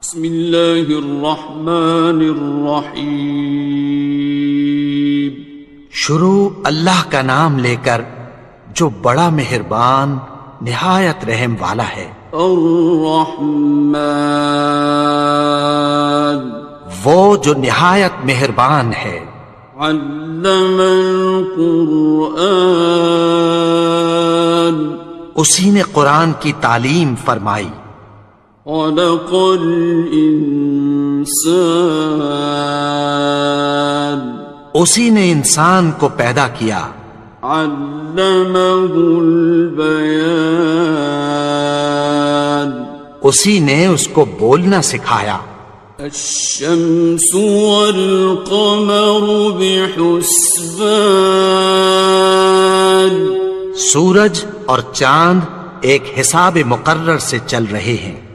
بسم اللہ الرحمن الرحیم۔ شروع اللہ کا نام لے کر جو بڑا مہربان نہایت رحم والا ہے۔ الرحمن، وہ جو نہایت مہربان ہے۔ علم القرآن، اسی نے قرآن کی تعلیم فرمائی۔ خلق الانسان، اسی نے انسان کو پیدا کیا۔ علمہ البیان، اسی نے اس کو بولنا سکھایا۔ الشمس والقمر بحسبان، سورج اور چاند ایک حساب مقرر سے چل رہے ہیں۔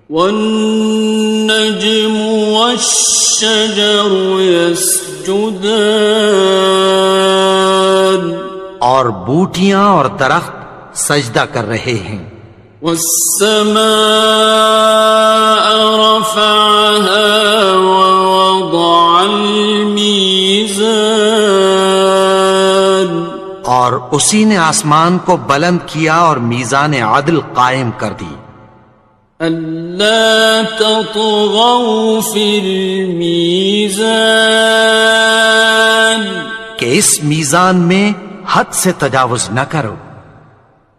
والنجم والشجر يسجدان، اور بوٹیاں اور درخت سجدہ کر رہے ہیں۔ والسماء رفعها ووضع الميزان، اور اسی نے آسمان کو بلند کیا اور میزان عدل قائم کر دی۔ أَلَّا تَطْغَوْا فِي الْمِيزَانِ، کہ اس میزان میں حد سے تجاوز نہ کرو۔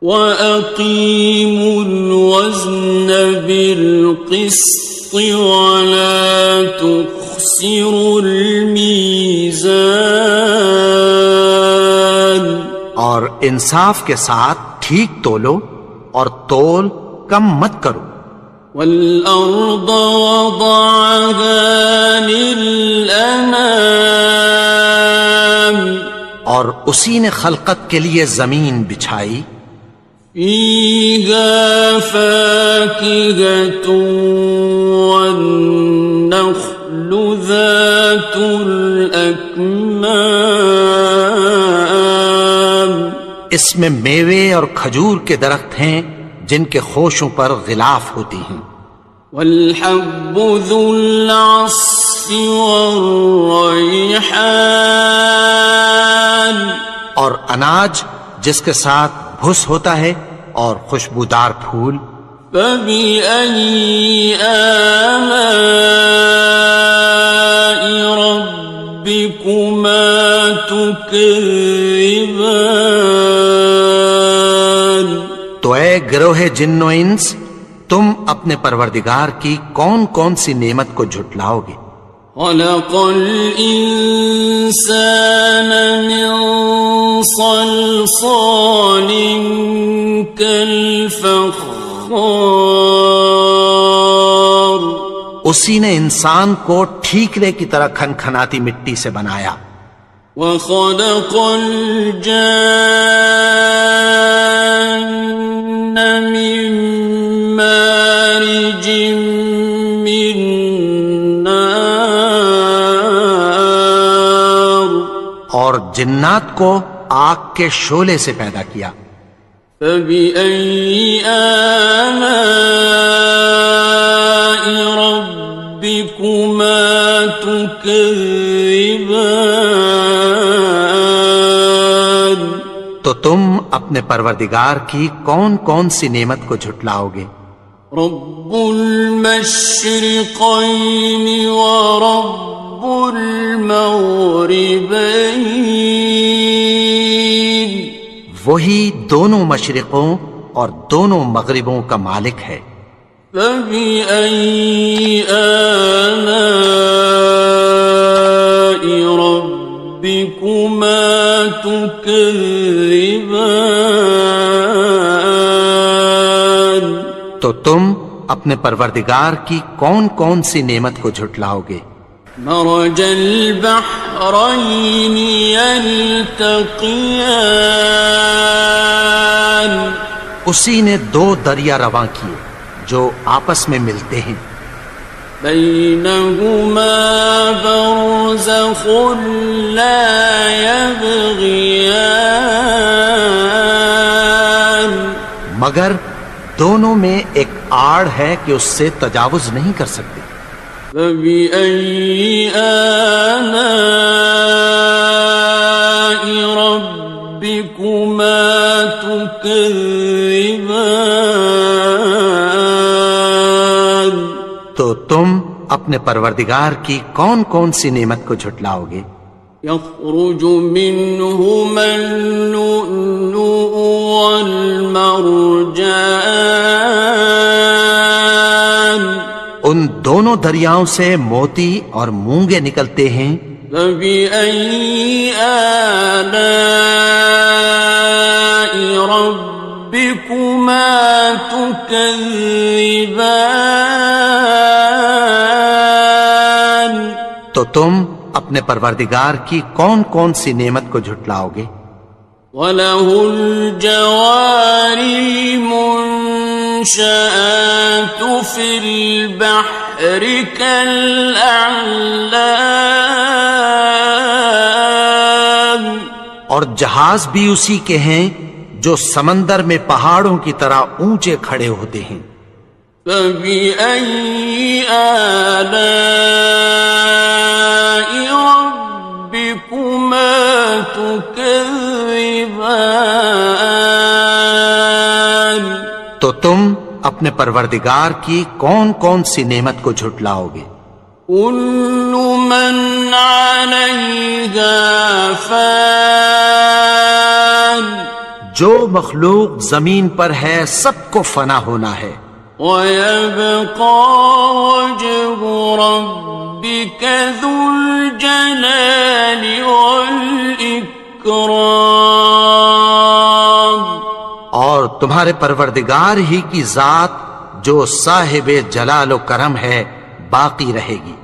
وَأَقِيمُوا الْوَزْنَ بِالْقِسْطِ وَلَا تُخْسِرُوا الْمِيزَانَ، اور انصاف کے ساتھ ٹھیک تولو اور تول کم مت کرو۔ وَالْأَرْضَ وَضَعَهَا لِلْأَنَامِ، اور اسی نے خلقت کے لیے زمین بچھائی۔ فِيهَا فَاكِهَةٌ وَالنَّخْلُ ذَاتُ الْأَكْمَامِ، اس میں میوے اور کھجور کے درخت ہیں جن کے خوشوں پر غلاف ہوتی ہیں۔ وَالْحَبُّ ذُو الْعَصْفِ وَالرَّيْحَانِ، اور اناج جس کے ساتھ بھس ہوتا ہے اور خوشبودار پھول۔ فَبِأَيِّ آلَاءِ رَبِّكُمَا تُكَذِّبَانِ، تو اے گروہ جن و انس، تم اپنے پروردگار کی کون کون سی نعمت کو جھٹلاؤ گے؟ خَلَقَ الْإِنسَانَ مِنْ صَلْصَالٍ كَالْفَخَّارِ، اسی نے انسان کو ٹھیکرے کی طرح کھنکھناتی مٹی سے بنایا۔ وَخَلَقَ الْجَانَّ مِن مَّارِجٍ مِّن نَّارٍ، اور جنات کو آگ کے شعلے سے پیدا کیا۔ فَبِأَيِّ آلَاءِ رَبِّكُمَا تُكَذِّبَانِ، تو تم اپنے پروردگار کی کون کون سی نعمت کو جھٹلاؤ گے؟ رب المشرقین ورب المغربین، وہی دونوں مشرقوں اور دونوں مغربوں کا مالک ہے۔ فَبِأَيِّ آلَاءِ رَبِّكُمَا تُكَذِّبَانِ، تو تم اپنے پروردگار کی کون کون سی نعمت کو جھٹلاؤ گے؟ مرج البحرین یلتقیان، اسی نے دو دریا رواں کیے جو آپس میں ملتے ہیں۔ بینہما برزخ لا یبغیان، مگر دونوں میں ایک آڑ ہے کہ اس سے تجاوز نہیں کر سکتے. فبأي آلاء ربكما تكذبان. تو تم اپنے پروردگار کی کون کون سی نعمت کو جھٹلاؤ گے؟ يخرج منهما اللؤلؤ والمرجان. ان دونوں دریاؤں سے موتی اور مونگے نکلتے ہیں. فبأي آلاء ربكما تكذبان. تو تم اپنے پروردگار کی کون کون سی نعمت کو جھٹلاؤ گے؟ وَلَهُ الْجَوَارِ الْمُنشَآتُ فِي الْبَحْرِ كَالْأَعْلَامِ. اور جہاز بھی اسی کے ہیں جو سمندر میں پہاڑوں کی طرح اونچے کھڑے ہوتے ہیں. فَبِأَيِّ آلَاءِ رَبِّكُمَا تُكَذِّبَانِ. تو تم اپنے پروردگار کی کون کون سی نعمت کو جھٹلاؤ گے؟ كُلُّ مَنْ عَلَيْهَا فَانٍ. جو مخلوق زمین پر ہے سب کو فنا ہونا ہے. وَيَبْقَى وَجْهُ رَبِّكَ ذُو الْجَلَالِ وَالْإِكْرَامِ. اور تمہارے پروردگار ہی کی ذات جو صاحب جلال و کرم ہے باقی رہے گی.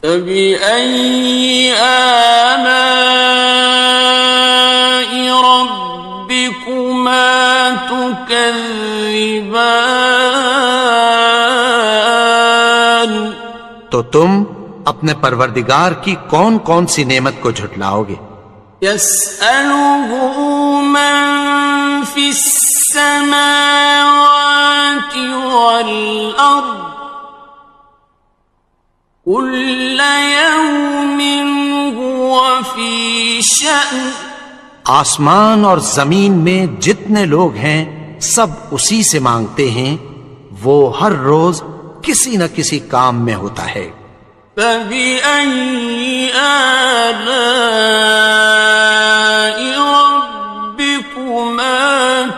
فَبِأَيِّ آلَاءِ رَبِّكُمَا تُكَذِّبَانِ. تو تم اپنے پروردگار کی کون کون سی نعمت کو جھٹلاؤ گے؟ يَسْأَلُهُ مَن فِي السَّمَاوَاتِ وَالْأَرْضِ كُلَّ يَوْمٍ هُوَ فِي شَأْنٍ. آسمان اور زمین میں جتنے لوگ ہیں سب اسی سے مانگتے ہیں، وہ ہر روز کسی نہ کسی کام میں ہوتا ہے. فَبِأَيِّ آلَاءِ رَبِّكُمَا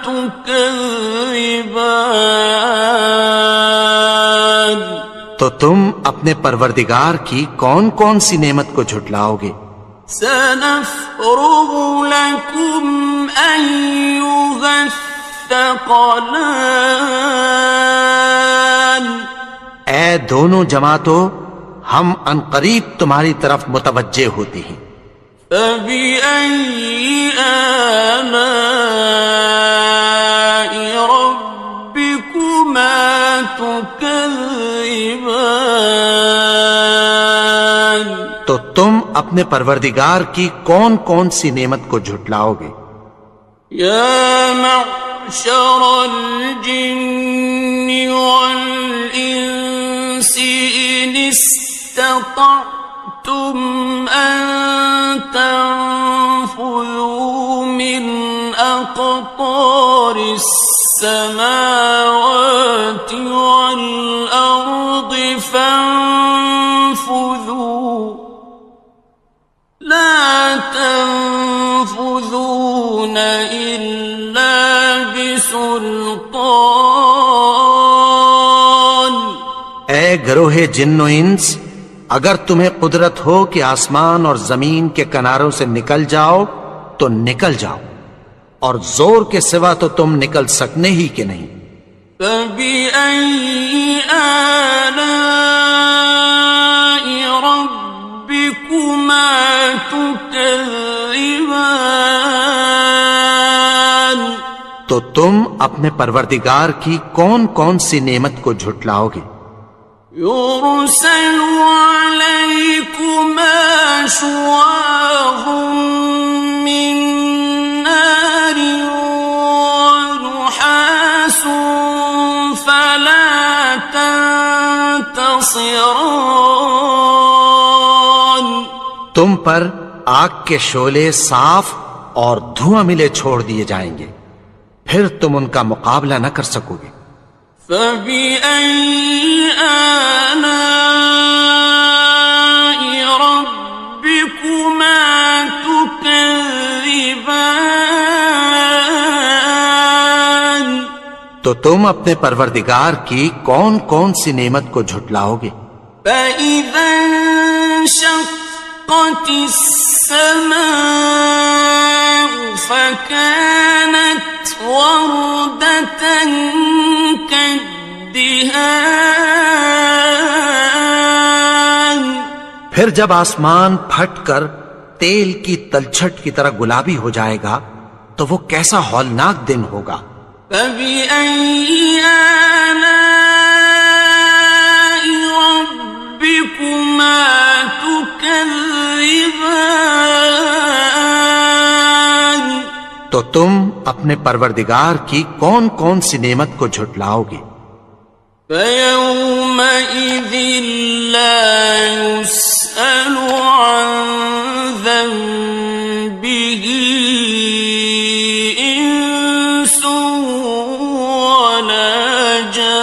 تُكَذِّبَانِ. تو تم اپنے پروردگار کی کون کون سی نعمت کو جھٹلاؤ گے؟ سَنَفْرُغُ لَكُمْ أَيُّهَ الثَّقَلَانِ. اے دونوں جماعتوں، ہم عنقریب تمہاری طرف متوجہ ہوتے ہیں. فَبِأَيِّ آلَاءِ رَبِّكُمَا تُكَذِّبَانِ. تو تم اپنے پروردگار کی کون کون سی نعمت کو جھٹلاؤ گے؟ يَا مَعْشَرَ الْجِنِّ وَالْإِنسِ إِنِ اسْتَطَعْتُمْ أَن تَنفُذُوا مِنْ أَقْطَارِ السَّمَاوَاتِ وَالْأَرْضِ فَانفُذُوا لَا تَنفُذُونَ إِلَّا بِسُلْطَانٍ. اے گروہ جن و انس، اگر تمہیں قدرت ہو کہ آسمان اور زمین کے کناروں سے نکل جاؤ تو نکل جاؤ، اور زور کے سوا تو تم نکل سکنے ہی کہ نہیں. فَبِأَيِّ آلَاءِ رَبِّكُمَا تُكَذِّبَانِ. تو تم اپنے پروردگار کی کون کون سی نعمت کو جھٹلاؤ گے؟ يُرْسَلُ عَلَيْكُمَا شُوَاظٌ مِّن نَّارٍ وَنُحَاسٌ خاصران. تم پر آگ کے شعلے صاف اور دھواں ملے چھوڑ دیے جائیں گے، پھر تم ان کا مقابلہ نہ کر سکو گے۔ فَبِأَيِّ آلَاءِ رَبِّكُمَا تُكَذِّبَانِ. تو تم اپنے پروردگار کی کون کون سی نعمت کو جھٹلاؤ گے؟ فَإِذَا انشَقَّتِ السَّمَاءُ فَكَانَتْ وَرْدَةً كَالدِّهَانِ. پھر جب آسمان پھٹ کر تیل کی تلچھٹ کی طرح گلابی ہو جائے گا تو وہ کیسا ہولناک دن ہوگا۔ فَبِأَيِّ آلَاءِ رَبِّكُمَا تُكَذِّبَانِ. تو تم اپنے پروردگار کی کون کون سی نعمت کو جھٹلاؤ گے؟ فَيَوْمَئِذٍ لَا يُسْأَلُ عَنْ ذَنبِهِ إِنسٌ وَلَا جَانٌ.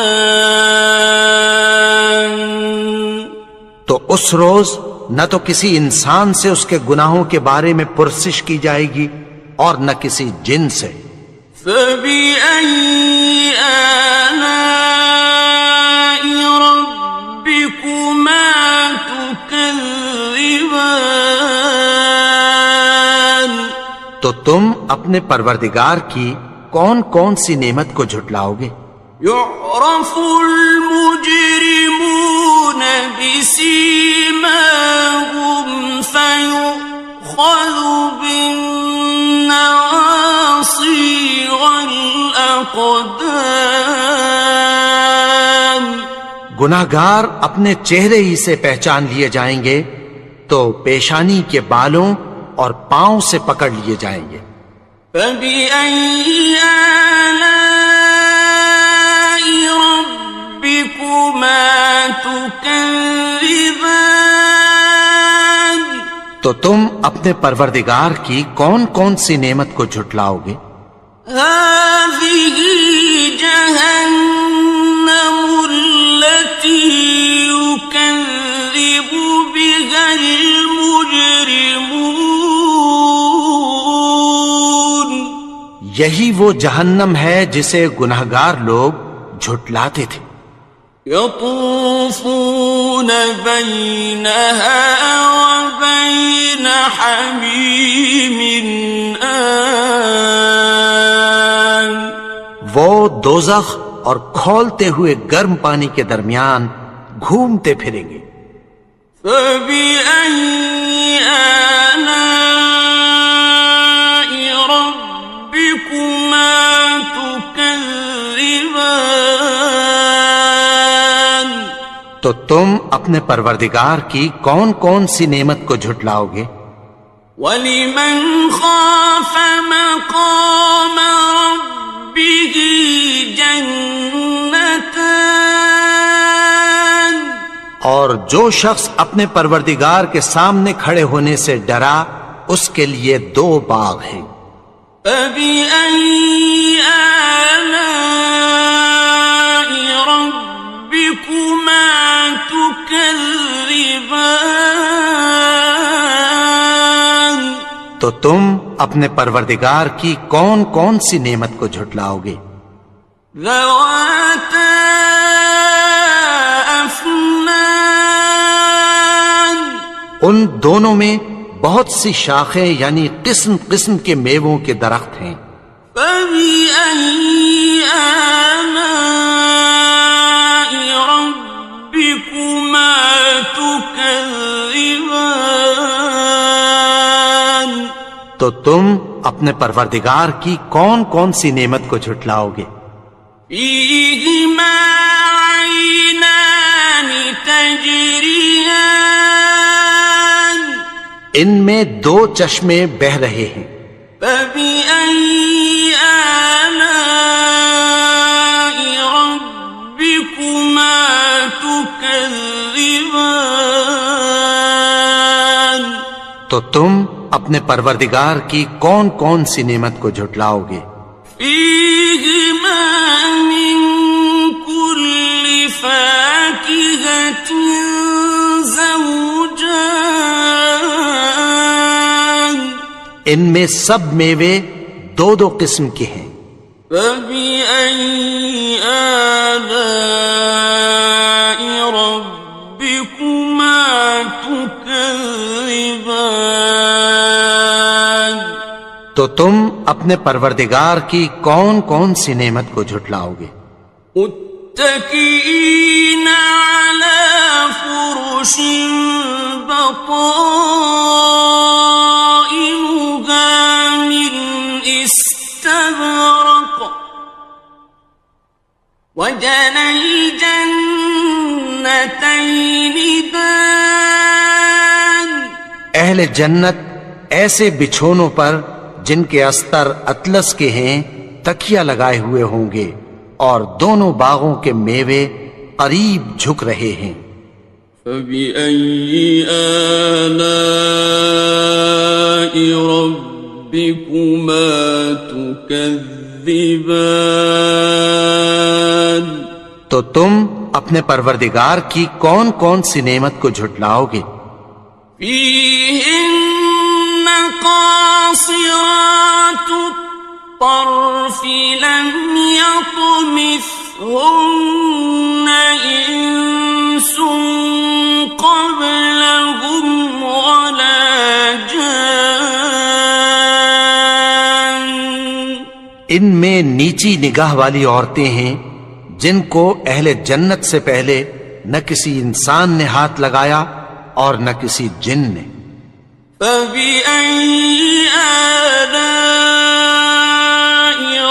تو اس روز نہ تو کسی انسان سے اس کے گناہوں کے بارے میں پرسش کی جائے گی اور نہ کسی جن سے۔ فَبِأَيِّ آلَاءِ رَبِّكُمَا تُكَذِّبَانِ. تو تم اپنے پروردگار کی کون کون سی نعمت کو جھٹلاؤ گے؟ يُعْرَفُ الْمُجْرِمُونَ بِسِيمَاهُمْ فَيُؤْخَذُ بِالنَّوَاصِي وَالْأَقْدَامِ. گناہگار اپنے چہرے ہی سے پہچان لیے جائیں گے تو پیشانی کے بالوں اور پاؤں سے پکڑ لیے جائیں گے۔ فَبِأَيِّ آلَاءِ رَبِّكُمَا تُكَذِّبَانِ. تو تم اپنے پروردگار کی کون کون سی نعمت کو جھٹلاؤ گے؟ هَٰذِهِ جَهَنَّمُ الَّتِي يُكَذِّبُ بِهَا الْمُجْرِمُونَ. یہی وہ جہنم ہے جسے گناہگار لوگ جھٹلاتے تھے۔ يَطُوفُونَ بَيْنَهَا وَبَيْنَ حَمِيمٍ آنٍ. وہ دوزخ اور کھولتے ہوئے گرم پانی کے درمیان گھومتے پھریں گے۔ فَبِأَيِّ آلَاءِ رَبِّكُمَا تُكَذِّبَانِ. تو تم اپنے پروردگار کی کون کون سی نعمت کو جھٹلاؤ گے؟ وَلِمَنْ خَافَ مَقَامَ رَبِّهِ جَنَّتَانِ. اور جو شخص اپنے پروردگار کے سامنے کھڑے ہونے سے ڈرا اس کے لیے 2 باغ ہیں۔ فَبِأَيِّ آلَاءِ رَبِّكُمَا تُكَذِّبَانِ. تو تم اپنے پروردگار کی کون کون سی نعمت کو جھٹلاؤ گے؟ ذَوَاتَا أَفْنَانٍ. ان دونوں میں بہت سی شاخیں یعنی قسم قسم کے میووں کے درخت ہیں۔ فَبِأَيِّ آلَاءِ رَبِّكُمَا تُكَذِّبَانِ. تو تم اپنے پروردگار کی کون کون سی نعمت کو جھٹلاؤ گے؟ فِيهِمَا عَيْنَانِ تَجْرِيَانِ. ان میں 2 چشمے بہہ رہے ہیں۔ فَبِأَيِّ آلَاءِ رَبِّكُمَا تكذبان تو تم اپنے پروردگار کی کون کون سی نعمت کو جھٹلاؤ گے؟ فيهما من كل فاكهة زوجان ان میں سب میوے دو دو قسم کے ہیں۔ فبأي آلاء ربكما تكذبان تو تم اپنے پروردگار کی کون کون سی نعمت کو جھٹلاؤ گے؟ متكئين على فرش بطائنها من استبرق وجنى الجنتين دان اہل جنت ایسے بچھونوں پر جن کے استر اطلس کے ہیں تکیہ لگائے ہوئے ہوں گے، اور دونوں باغوں کے میوے قریب جھک رہے ہیں۔ فبأي آلاء ربكما تكذبان تو تم اپنے پروردگار کی کون کون سی نعمت کو جھٹلاؤ گے؟ فيهن قاصرات الطرف لم يطمثهن إنس قبلهم ولا جان ان میں نیچی نگاہ والی عورتیں ہیں جن کو اہل جنت سے پہلے نہ کسی انسان نے ہاتھ لگایا اور نہ کسی جن نے۔ فبأي آلاء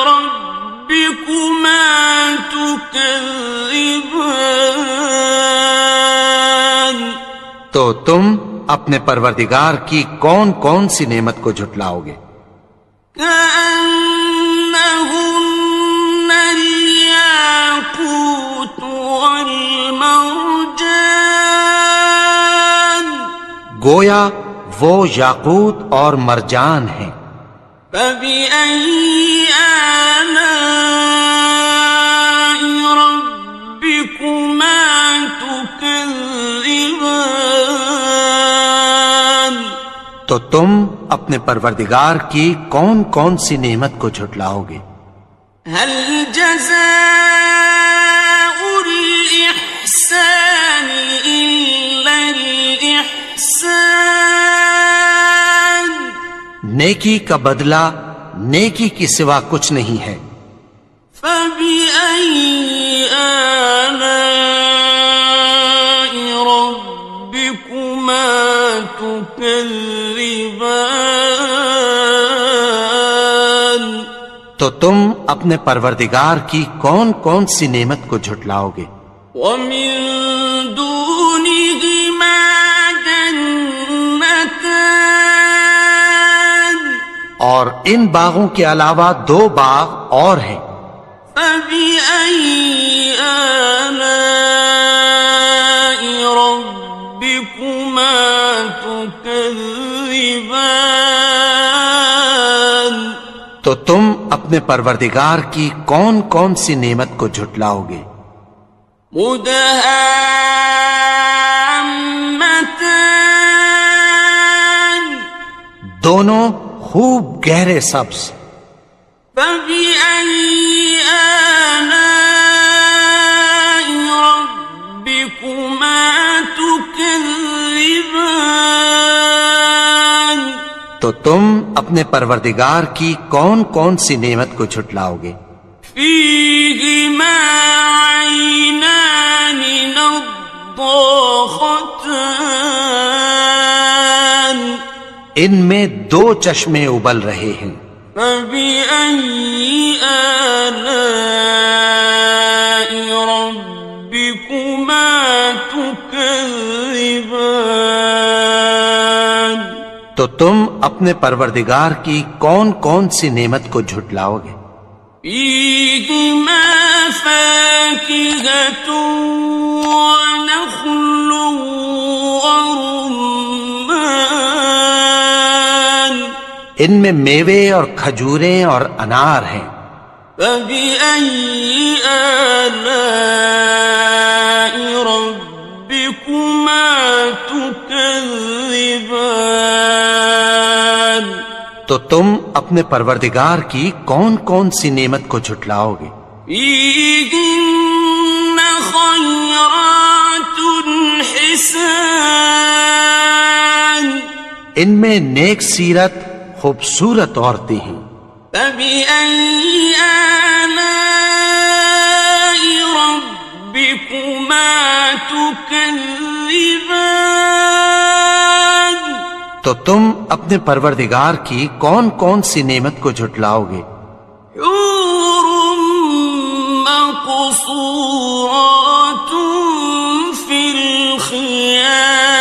ربكما تكذبان تو تم اپنے پروردگار کی کون کون سی نعمت کو جھٹلاؤ گے؟ كأنهن الياقوت والمرجان گویا وہ یاقوت اور مرجان ہیں۔ فبأي آلاء ربكما تكذبان تو تم اپنے پروردگار کی کون کون سی نعمت کو جھٹلاؤ گے؟ هل جزاء الإحسان إلا الإحسان نیکی کا بدلہ نیکی کی سوا کچھ نہیں ہے۔ فبأي آلاء ربكما تكذبان تو تم اپنے پروردگار کی کون کون سی نعمت کو جھٹلاؤ گے؟ ومن دونهما جنتان اور ان باغوں کے علاوہ دو باغ اور ہیں۔ فبأي آلاء ربكما تكذبان تو تم اپنے پروردگار کی کون کون سی نعمت کو جھٹلاؤ گے؟ مدهامتان دونوں خوب گہرے سبز۔ فبأي آلاء ربكما تكذبان تو تم اپنے پروردگار کی کون کون سی نعمت کو جھٹلاؤ گے؟ فيهما عينان نضاختان ان میں دو چشمے ابل رہے ہیں۔ فبأي آلاء ربكما تكذبان تو تم اپنے پروردگار کی کون کون سی نعمت کو جھٹلاؤ گے؟ فيهما فاكهة ونخل ورمان ان میں میوے اور کھجوریں اور انار ہیں. فبأي آلاء ربكما تكذبان تو تم اپنے پروردگار کی کون کون سی نعمت کو جھٹلاؤ گے؟ فيهن خيرات حسان ان میں نیک سیرت خوبصورت عورتیں ہیں. فبأي آلاء ربكما تكذبان تو تم اپنے پروردگار کی کون کون سی نعمت کو جھٹلاؤ گے؟ حور مقصورات في الخيام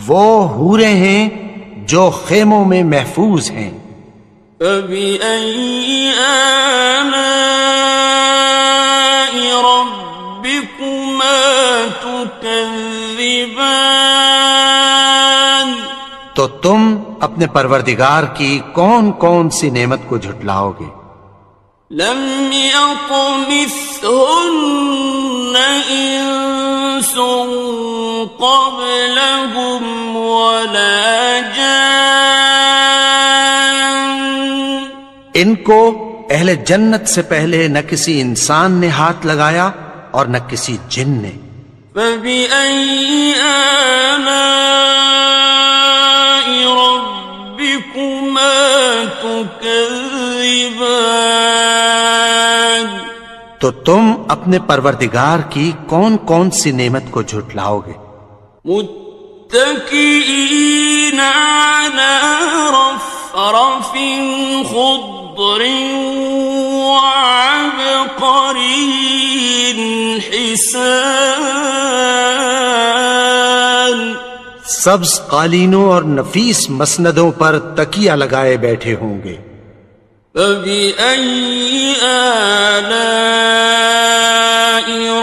وہ حوریں ہیں جو خیموں میں محفوظ ہیں. فبأي آلاء ربكما تكذبان تو تم اپنے پروردگار کی کون کون سی نعمت کو جھٹلاؤ گے؟ لم يطمثهن إنس قبلهم ولا جان ان کو اہل جنت سے پہلے نہ کسی انسان نے ہاتھ لگایا اور نہ کسی جن نے. فبأي آلاء ربكما تكذبان تو تم اپنے پروردگار کی کون کون سی نعمت کو جھٹلاؤ گے؟ متكئين على رفرف خضر وعبقري حسان سبز قالینوں اور نفیس مسندوں پر تکیہ لگائے بیٹھے ہوں گے. فبأي آلاء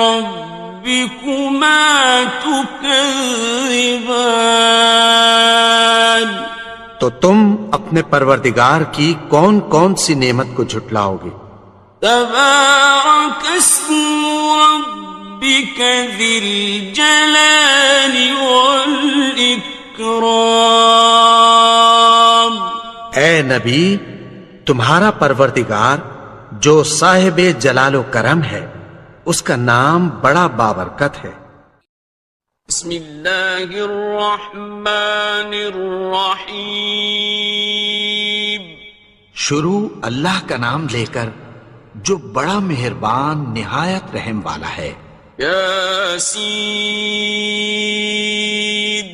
ربكما تكذبان تو تم اپنے پروردگار کی کون کون سی نعمت کو جھٹلاؤ گے؟ تبارك اسم ربك ذي الجلال والإكرام اے نبی، تمہارا پروردگار جو صاحب جلال و کرم ہے اس کا نام بڑا بابرکت ہے. بسم اللہ الرحمن الرحیم شروع اللہ کا نام لے کر جو بڑا مہربان نہایت رحم والا ہے. یاسین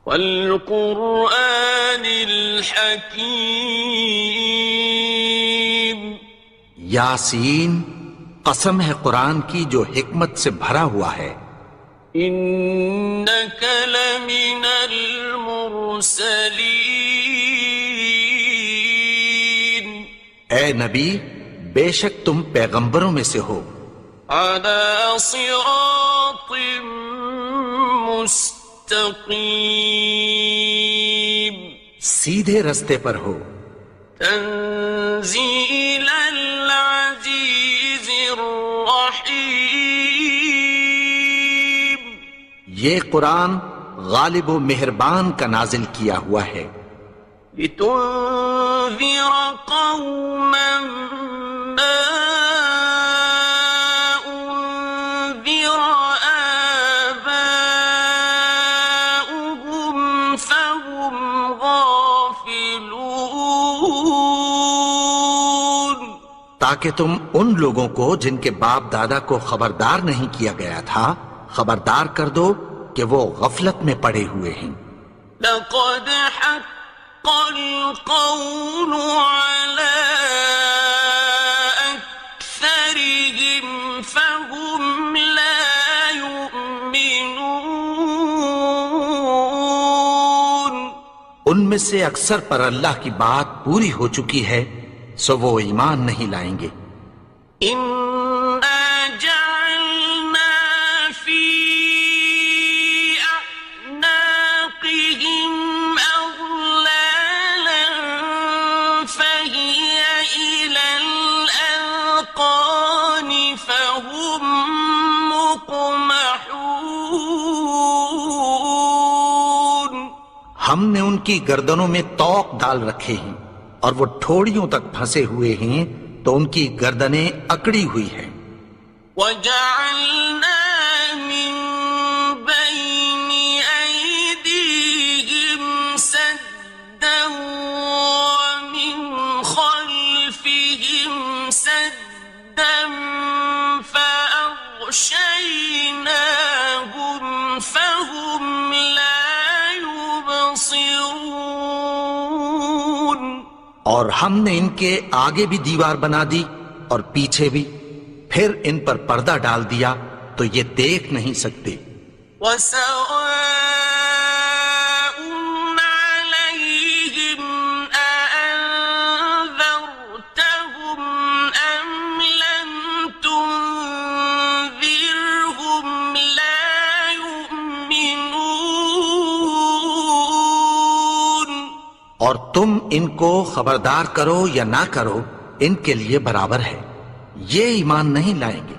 والقرآن الحکیم یاسین، قسم ہے قرآن کی جو حکمت سے بھرا ہوا ہے. انک لمن المرسلین اے نبی، بے شک تم پیغمبروں میں سے ہو. علی صراط مستقیم سیدھے رستے پر ہو. تنزیل العزیز الرحیم یہ قرآن غالب و مہربان کا نازل کیا ہوا ہے. لتنذر قوما ما انذر آباؤهم فهم غافلون تاکہ تم ان لوگوں کو جن کے باپ دادا کو خبردار نہیں کیا گیا تھا خبردار کر دو کہ وہ غفلت میں پڑے ہوئے ہیں. لقد حق القول على أكثرهم فهم لا يؤمنون میں سے اکثر پر اللہ کی بات پوری ہو چکی ہے سو وہ ایمان نہیں لائیں گے. إنا جعلنا في أعناقهم أغلالا فهي إلى الأذقان فهم مقمحون. ہم نے ان کی گردنوں میں طوق ڈال رکھے ہیں اور وہ ٹھوڑیوں تک پھنسے ہوئے ہیں تو ان کی گردنیں اکڑی ہوئی ہیں. وَجَعَلْنَا مِن بَيْنِ أَيْدِيهِمْ سَدًّا وَمِنْ خَلْفِهِمْ سَدًّا فَأَغْشَيْنَاهُمْ فَهُمْ لَا يُبْصِرُونَ. اور ہم نے ان کے آگے بھی دیوار بنا دی اور پیچھے بھی، پھر ان پر پردہ ڈال دیا تو یہ دیکھ نہیں سکتے. وَسَوَاءٌ عَلَيْهِمْ أَأَنذَرْتَهُمْ أَمْ لَمْ تُنذِرْهُمْ لَا يُؤْمِنُونَ. اور تم ان کو خبردار کرو یا نہ کرو ان کے لیے برابر ہے، یہ ایمان نہیں لائیں گے.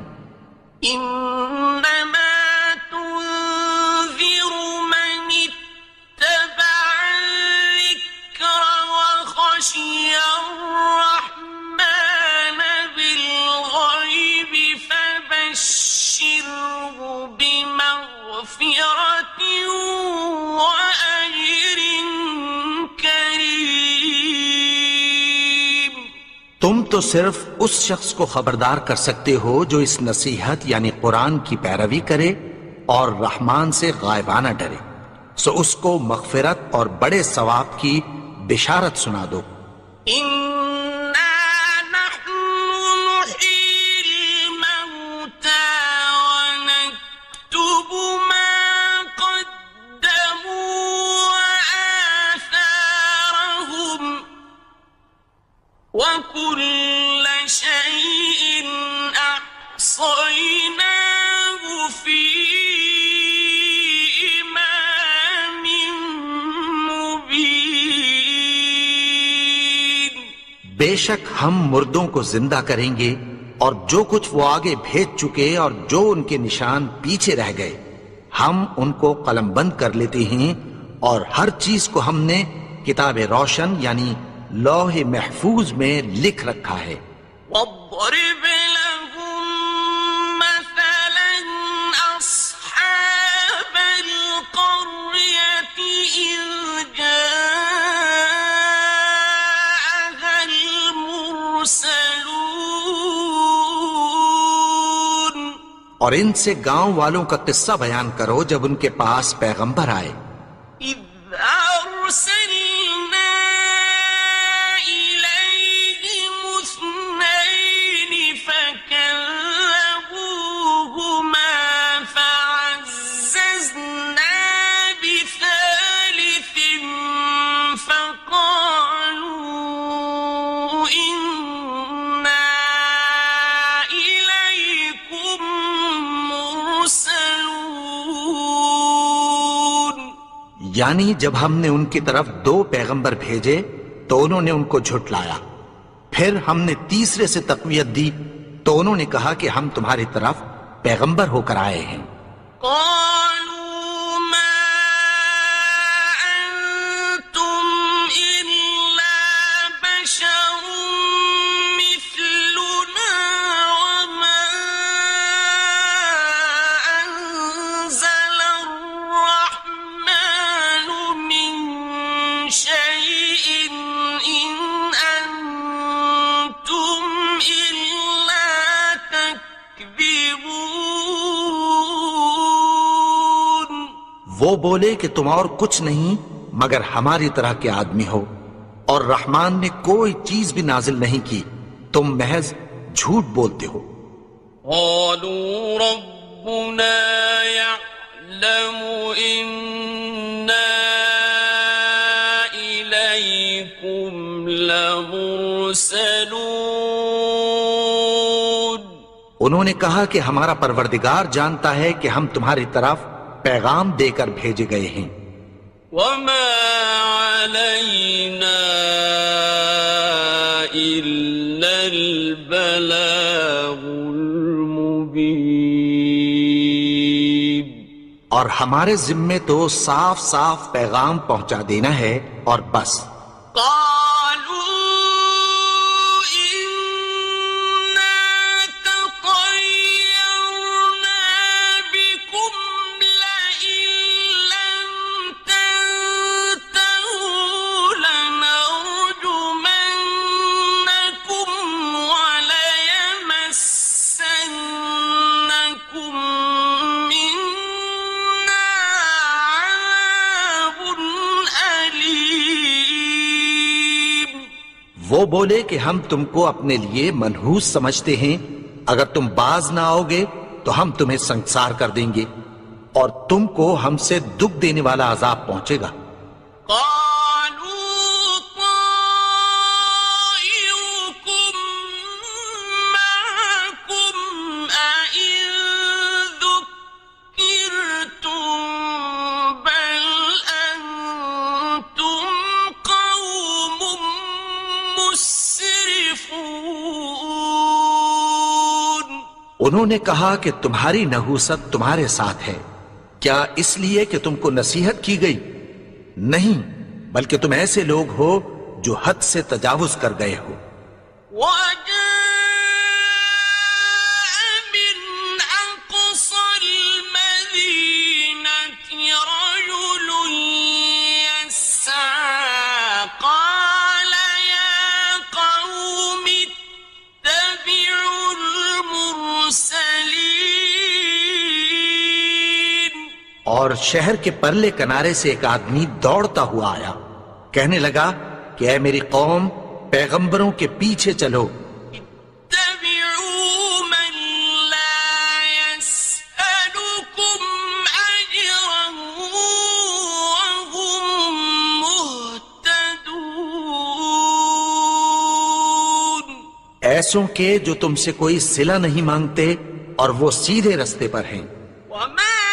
إنما تنذر من اتبع الذكر وخشي الرحمن بالغيب فبشره بمغفرة وأجر كريم. تم تو صرف اس شخص کو خبردار کر سکتے ہو جو اس نصیحت یعنی قرآن کی پیروی کرے اور رحمان سے غائبانہ ڈرے، سو اس کو مغفرت اور بڑے ثواب کی بشارت سنا دو. إنا نحن نحيي الموتى ونكتب ما قدموا وآثارهم وكل شيء أحصيناه في إمام مبين. بے شک ہم مردوں کو زندہ کریں گے اور جو کچھ وہ آگے بھیج چکے اور جو ان کے نشان پیچھے رہ گئے ہم ان کو قلم بند کر لیتے ہیں، اور ہر چیز کو ہم نے کتاب روشن یعنی لوح محفوظ میں لکھ رکھا ہے. واضرب لهم مثلا أصحاب القرية إذ جاءها المرسلون. اور ان سے گاؤں والوں کا قصہ بیان کرو جب ان کے پاس پیغمبر آئے. إذ أرسلنا إليهم اثنين فكذبوهما فعززنا بثالث فقالوا إنا إليكم مرسلون. یعنی جب ہم نے ان کی طرف 2 پیغمبر بھیجے تو انہوں نے ان کو جھٹلایا، پھر ہم نے تیسرے سے تقویت دی تو انہوں نے کہا کہ ہم تمہاری طرف پیغمبر ہو کر آئے ہیں. قالوا ما أنتم إلا بشر مثلنا وما أنزل الرحمن من شيء إن أنتم إلا تكذبون. وہ بولے کہ تم اور کچھ نہیں مگر ہماری طرح کے آدمی ہو، اور رحمان نے کوئی چیز بھی نازل نہیں کی، تم محض جھوٹ بولتے ہو. قالوا ربنا يعلم إنا إليكم المرسلون انہوں نے کہا کہ ہمارا پروردگار جانتا ہے کہ ہم تمہاری طرف پیغام دے کر بھیجے گئے ہیں، وما علينا إلا البلاغ المبين اور ہمارے ذمے تو صاف صاف پیغام پہنچا دینا ہے اور بس۔ قالوا إنا تطيرنا بكم لئن لم تنتهوا لنرجمنكم وليمسنكم منا عذاب أليم۔ وہ بولے کہ ہم تم کو اپنے لیے منحوس سمجھتے ہیں، اگر تم باز نہ آؤ گے تو ہم تمہیں سنسار کر دیں گے اور تم کو ہم سے دکھ دینے والا عذاب پہنچے گا۔ قالوا طائركم معكم أئن ذكرتم بل أنتم قوم مسرفون۔ انہوں نے کہا کہ تمہاری نحوست تمہارے ساتھ ہے، کیا اس لیے کہ تم کو نصیحت کی گئی؟ نہیں، بلکہ تم ایسے لوگ ہو جو حد سے تجاوز کر گئے ہو۔ وجاء من أقصى المدينة رجل يسعى قال يا قوم اتبعوا المرسلين۔ اور شہر کے پرلے کنارے سے ایک آدمی دوڑتا ہوا آیا، کہنے لگا کہ اے میری قوم، پیغمبروں کے پیچھے چلو، اتبعوا من لا يسألكم أجرا وهم مهتدون۔ ایسوں کے جو تم سے کوئی صلہ نہیں مانگتے اور وہ سیدھے رستے پر ہیں۔ وما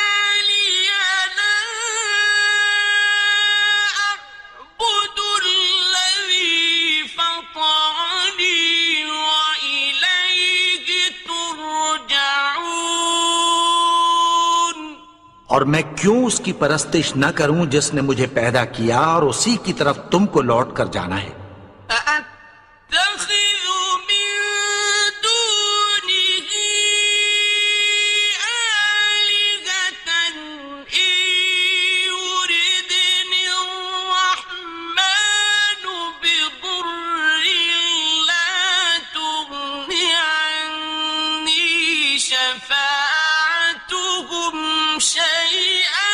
لي لا أعبد الذي فطرني وإليه ترجعون۔ اور میں کیوں اس کی پرستش نہ کروں جس نے مجھے پیدا کیا اور اسی کی طرف تم کو لوٹ کر جانا ہے۔ أأتخذ من دونه آلهة إن يردني الرحمن بضر لا تغن عني شفاعتهم شيئا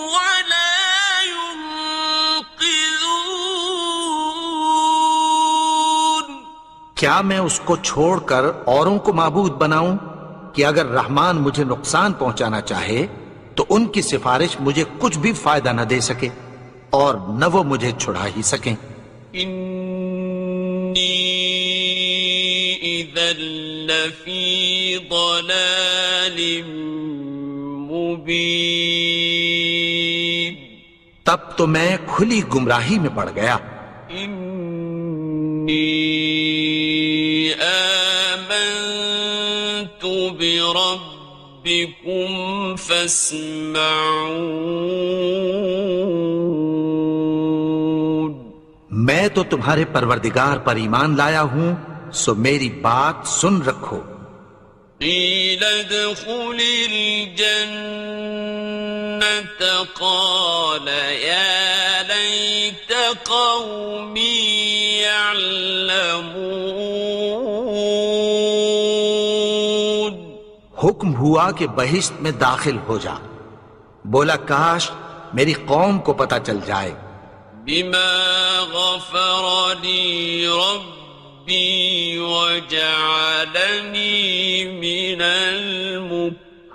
ولا ينقذون۔ کیا میں اس کو چھوڑ کر اوروں کو معبود بناؤں کہ اگر رحمان مجھے نقصان پہنچانا چاہے تو ان کی سفارش مجھے کچھ بھی فائدہ نہ دے سکے اور نہ وہ مجھے چھڑا ہی سکیں۔ إني إذا لفي ضلال مبين۔ تب تو میں کھلی گمراہی میں پڑ گیا۔ إني آمنت بربكم فاسمعون۔ میں تو تمہارے پروردگار پر ایمان لایا ہوں، سو میری بات سن رکھو۔ قيل ادخل الجنة قال يا ليت قومي يعلمون۔ حکم ہوا کہ بہشت میں داخل ہو جا، بولا کاش میری قوم کو پتہ چل جائے۔ بما غفر لي ربي وجعلني من المكرمين۔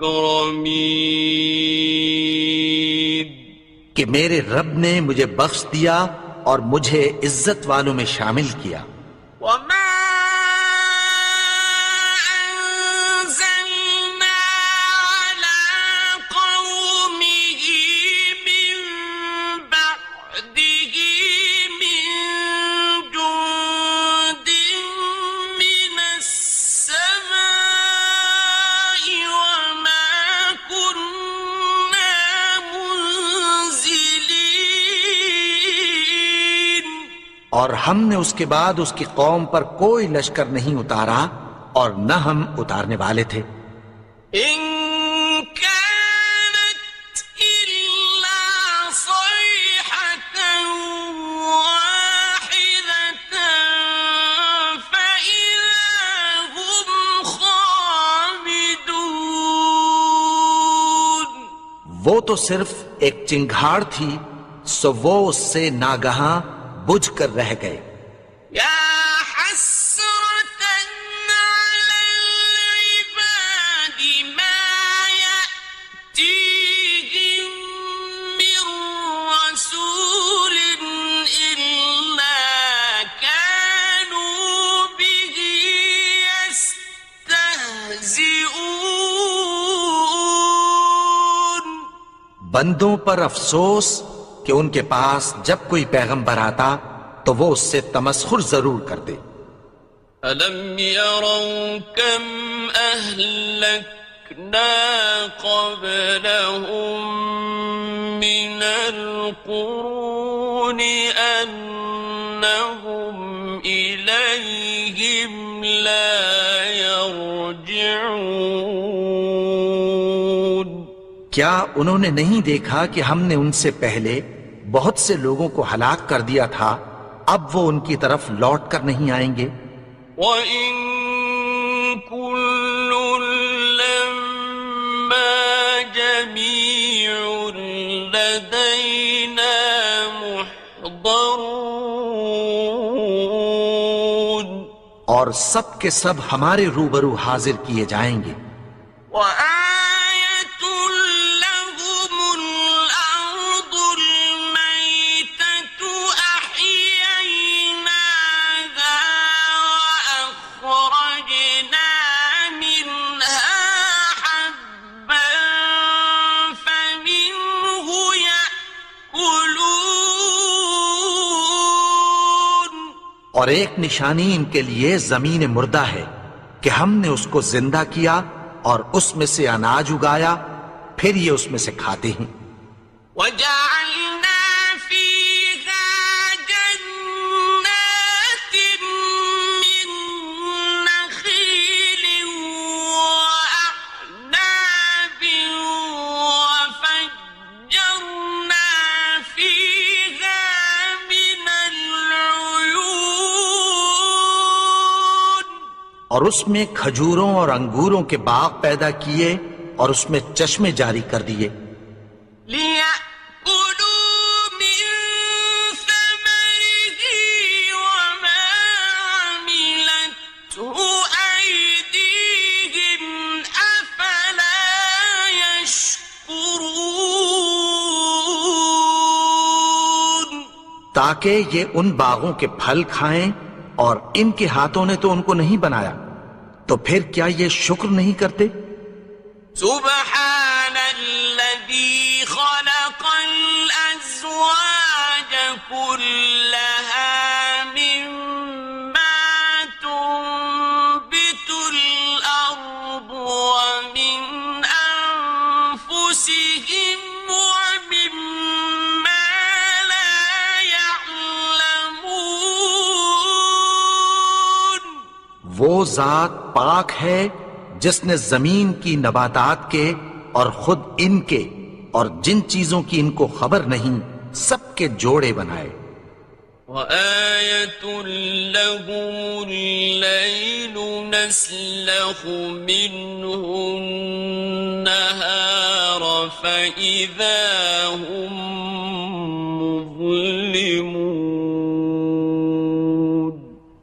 کہ کہ میرے رب نے مجھے بخش دیا اور مجھے عزت والوں میں شامل کیا۔ اور ہم نے اس کے بعد اس کی قوم پر کوئی لشکر نہیں اتارا اور نہ ہم اتارنے والے تھے. إن كانت إلا صيحة واحدة فإذا هم خامدون. وہ تو صرف ایک چنگھاڑ تھی، سو وہ اس سے ناگہاں بجھ کر رہ گئے. يا حسرة على العباد ما يأتيهم من رسول إلا كانوا به يستهزئون. بندوں پر افسوس کہ ان کے پاس جب کوئی پیغمبر آتا تو وہ اس سے تمسخر ضرور کرتے. ألم يروا كم أهلكنا قبلهم من القرون أنهم إليهم لا يرجعون. کیا انہوں نے نہیں دیکھا کہ ہم نے ان سے پہلے بہت سے لوگوں کو ہلاک کر دیا تھا، اب وہ ان کی طرف لوٹ کر نہیں آئیں گے؟ وَإِن كُلٌّ لَّمَّا جَمِيعٌ لَّدَيْنَا مُحْضَرُونَ. اور سب کے سب ہمارے روبرو حاضر کیے جائیں گے. وَآيَةٌ لَّهُمُ الْأَرْضُ الْمَيْتَةُ أَحْيَيْنَاهَا وَأَخْرَجْنَا مِنْهَا حَبًّا فَمِنْهُ يَأْكُلُونَ. اور ایک نشانی ان کے لیے زمین مردہ ہے کہ ہم نے اس کو زندہ کیا اور اس میں سے اناج اگایا، پھر یہ اس میں سے کھاتے ہیں. وَجَعَلْنَا فِيهَا جَنَّاتٍ مِّن نَّخِيلٍ وَأَعْنَابٍ وَفَجَّرْنَا فِيهَا مِنَ الْعُيُونِ. اور اس میں کھجوروں اور انگوروں کے باغ پیدا کیے اور اس میں چشمے جاری کر دیے. لِيَأْكُلُوا مِن ثَمَرِهِ وَمَا عَمِلَتْهُ أَيْدِيهِمْ أَفَلَا يَشْكُرُونَ. تاکہ یہ ان باغوں کے پھل کھائیں، اور ان کے ہاتھوں نے تو ان کو نہیں بنایا، تو پھر کیا یہ شکر نہیں کرتے؟ سبحان الذي خلق الأزواج كلها مما تنبت الأرض ومن أنفسهم ومما لا يعلمون. وہ ذات پاک ہے جس نے زمین کی نباتات کے اور خود ان کے اور جن چیزوں کی ان کو خبر نہیں سب کے جوڑے بنائے. وَآيَةٌ لَّهُمُ اللَّيْلُ نَسْلَخُ مِنْهُ النَّهَارَ فَإِذَا هُم مُظْلِمُونَ.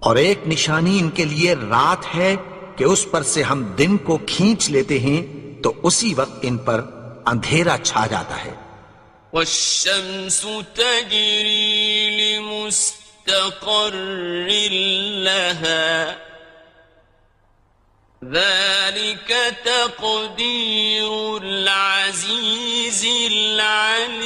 اور ایک نشانی ان کے لیے رات ہے کہ اس پر سے ہم دن کو کھینچ لیتے ہیں تو اسی وقت ان پر اندھیرا چھا جاتا ہے. وَالشَّمْسُ تَجْرِي لِمُسْتَقَرٍّ لَّهَا ذَلِكَ تَقْدِيرُ الْعَزِيزِ الْعَلِيمِ.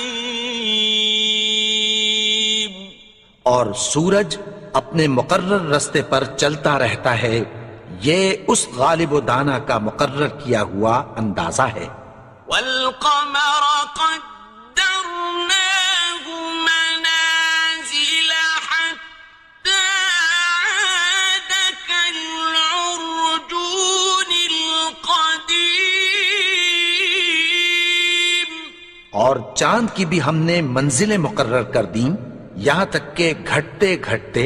اور سورج اپنے مقرر رستے پر چلتا رہتا ہے، یہ اس غالب و دانا کا مقرر کیا ہوا اندازہ ہے. وَالْقَمَرَ قَدَّرْنَاهُ مَنَازِلَ حَتَّى اور چاند کی بھی ہم نے منزلیں مقرر کر دیں یہاں تک کہ گھٹتے گھٹتے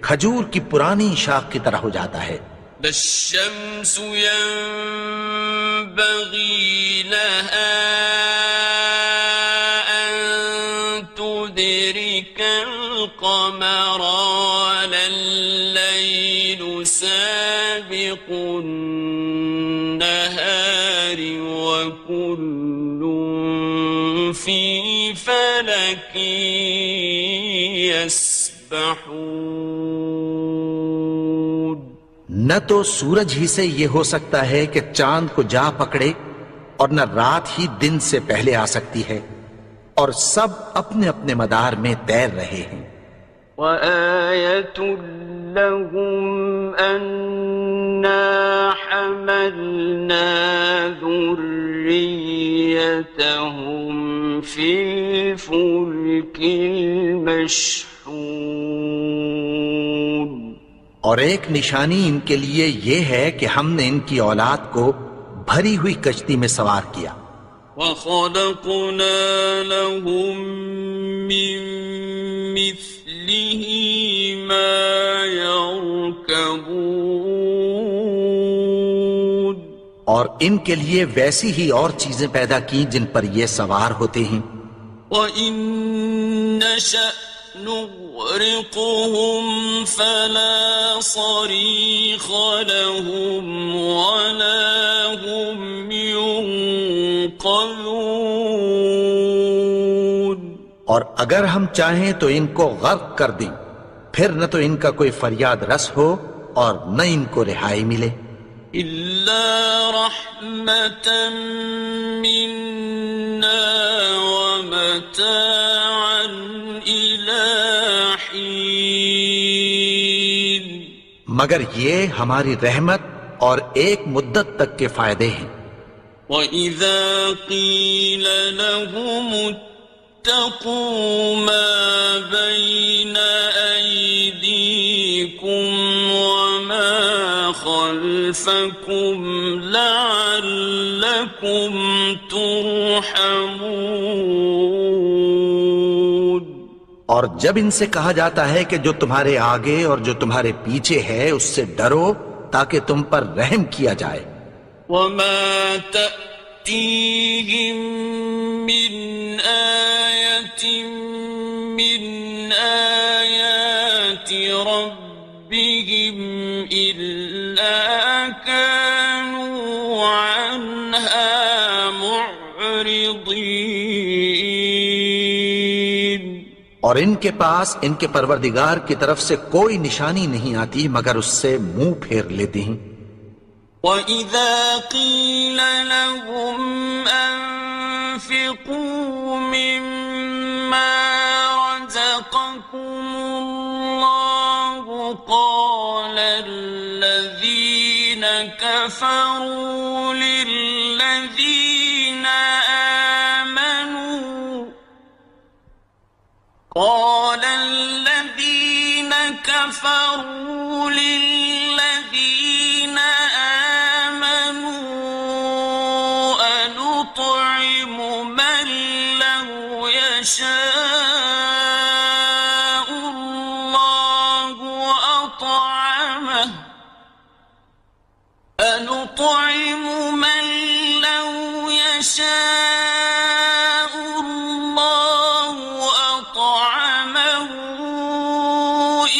کھجور کی پرانی شاخ کی طرح ہو جاتا ہے. الشمس ينبغي لها أن تدرك القمر ولا الليل سابق النهار وكل في فلك يسبحون. نہ تو سورج ہی سے یہ ہو سکتا ہے کہ چاند کو جا پکڑے اور نہ رات ہی دن سے پہلے آ سکتی ہے، اور سب اپنے اپنے مدار میں تیر رہے ہیں. وَآيَةٌ لَهُمْ أَنَّا حَمَلْنَا ذُرِّيَّتَهُمْ فِي الْفُلْكِ الْمَشْحُونِ. اور ایک نشانی ان کے لیے یہ ہے کہ ہم نے ان کی اولاد کو بھری ہوئی کشتی میں سوار کیا. وَخَلَقْنَا لَهُم مِّن مِّثْلِهِ مَا يَرْكَبُونَ. اور ان کے لیے ویسی ہی اور چیزیں پیدا کی جن پر یہ سوار ہوتے ہیں. وَإِن نَّشَأْ نُغْرِقْهُمْ فَلَا صَرِيخَ لَهُمْ وَلَا هُمْ يُنقَذُونَ. اور اگر ہم چاہیں تو ان کو غرق کر دیں، پھر نہ تو ان کا کوئی فریاد رس ہو اور نہ ان کو رہائی ملے. إِلَّا رَحْمَةً مِّنَّا وَمَتَاعًا إِلَىٰ حِينٍ. مگر یہ ہماری رحمت اور ایک مدت تک کے فائدے ہیں. وَإِذَا قِيلَ لَهُمُ اتَّقُوا مَا بَيْنَ أَيْدِيكُمْ وَمَا خَلْفَكُمْ لَعَلَّكُمْ تُرْحَمُونَ. اور جب ان سے کہا جاتا ہے کہ جو تمہارے آگے اور جو تمہارے پیچھے ہے اس سے ڈرو تاکہ تم پر رحم کیا جائے. وَمَا تَأْتِيهِم مِّنْ آيَةٍ مِّنْ آيَاتِ رَبِّهِمْ إِلَّا كَانُوا عَنْهَا مُعْرِضِينَ. اور ان کے پاس ان کے پروردگار کی طرف سے کوئی نشانی نہیں آتی مگر اس سے منہ پھیر لیتے ہیں. وَإِذَا قِيلَ لَهُمْ أَنفِقُوا مِمَّا رَزَقَكُمُ اللَّهُ قَالَ الَّذِينَ كَفَرُوا لِلَّذِينَ آمَنُوا أَنُطْعِمُ مَن لَّوْ يَشَاءُ اللَّهُ أَطْعَمَهُ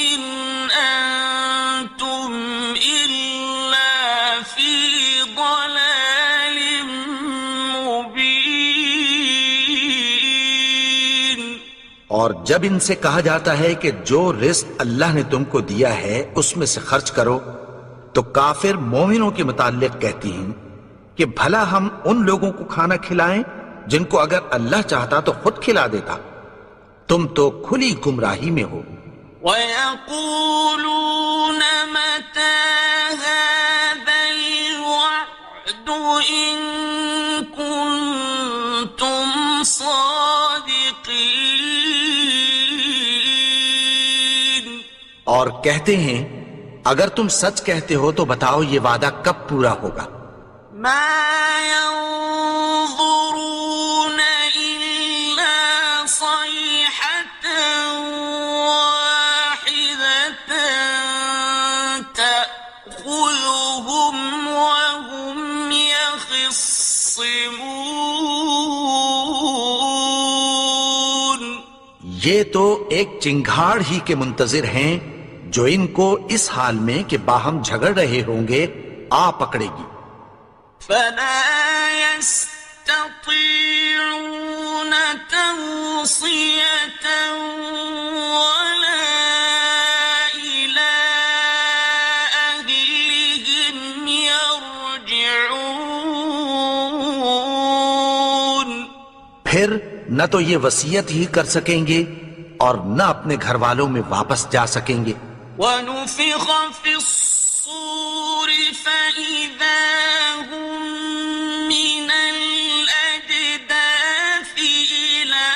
إِنْ أَنتُمْ إِلَّا فِي ضَلَالٍ مُّبِينٍ. اور جب ان سے کہا جاتا ہے کہ جو رزق اللہ نے تم کو دیا ہے اس میں سے خرچ کرو تو کافر مومنوں کے متعلق کہتی ہیں کہ بھلا ہم ان لوگوں کو کھانا کھلائیں جن کو اگر اللہ چاہتا تو خود کھلا دیتا. تم تو کھلی گمراہی میں ہو. وَيَقُولُونَ مَتَىٰ هَٰذَا الْوَعْدُ إِن كُنتُمْ صَادِقِينَ. اور کہتے ہیں اگر تم سچ کہتے ہو تو بتاؤ یہ وعدہ کب پورا ہوگا. مَا يَنظُرُونَ إِلَّا يخصمون یہ تو ایک چنگھاڑ ہی کے منتظر ہیں جو ان کو اس حال میں کہ باہم جھگڑ رہے ہوں گے آ پکڑے گی. فلا يستطيعون توصية ولا إلى أهلهم يرجعون پھر نہ تو یہ وصیت ہی کر سکیں گے اور نہ اپنے گھر والوں میں واپس جا سکیں گے. ونفخ في الصور فإذا هم من الأجداث إلى